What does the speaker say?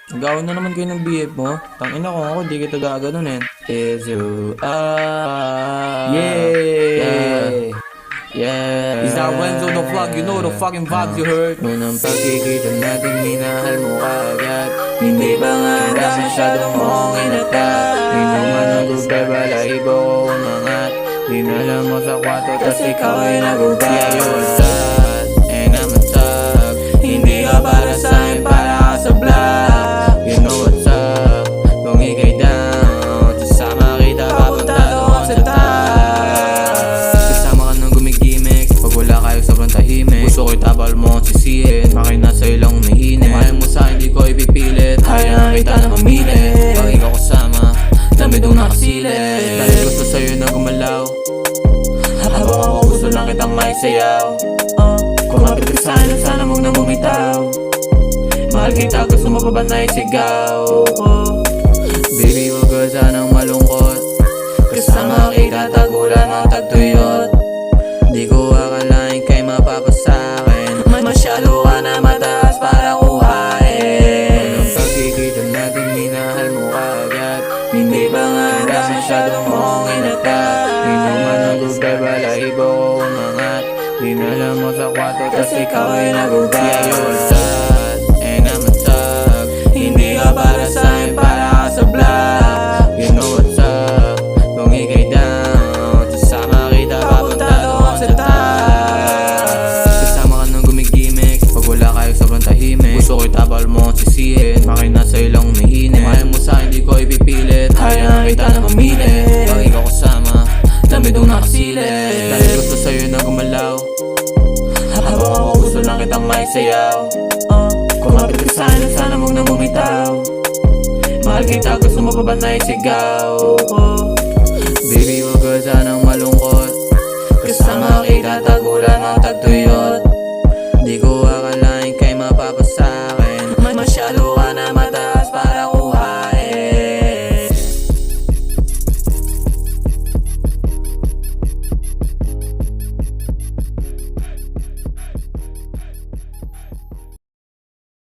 Nag-away na naman kayo ng BF mo. Tangina ko ako, di kita gaganunin. Is you yeah. Yeah. Is that Renzo the vlog? You know the fucking vibes you heard. Unang pagkikita natin, minahal mo kaagad. Hindi ba nga handa masyadong mong inatag? Inuman ang gubay, balahibo ko umangat. Dinala mo sa kwarto, tas ikaw ay nagubat. Yeah, you're sad, and I'm a tag. Hindi ka para sa'kin, para ka sa vlog. You know what's up, kung ikay down, sasama kita papunta doon sa taas. Kasama ka nang gumigimik, pag wala kayo sobrang tahimik. Gusto ko'y tabal mo sisihin, bakit nasa ilang umihinit. Kung ayaw mo sa'kin, di ko ipipilit, hayaan kita na mamili. Pag ikaw kasama, dami dong nakasilip. Dahil gusto sa'yo na gumalaw, habang ako gusto lang kitang maisayaw. Kumapit ka sa'kin, sana mong na bumitaw. Mahal kita, gusto mo pa ba na isigaw? Baby, huwag ka sanang malungkot. Kasama kita, tagulan ng tagtuyot. Di ko akalain kay mapapasakin. Masyado ka na mataas para kuhain. Ang pagkikita natin, minahal mo kaagad. Hindi ba nga handa masyadong mong inatag? Inuman ang gubay, balahibo ko umangat. Dinala mo sa kwarto, tas ikaw ay nagubat. Yeah, you're sad, and I'm a tag. Hindi ka para sa'kin, para ka sa vlog. You know what's up, kung ikay down, sasama kita papunta doon sa taas. Kasama ka nang gumigimik, pag wala kayo sobrang tahimik. Gusto ko'y tabal mo sisihin, bakit nasa ilang umihinit. Kung ayaw mo sa'kin, di ko ipipilit, hayaan kita na mamili. Pag ikaw kasama, dami dong nakasilip. Dahil gusto sa'yo na gumalaw, habang ako gusto lang kitang maisayaw. Kumapit ka sa'kin, sana mong na bumitaw. Mahal kita, gusto mo pa ba na isigaw?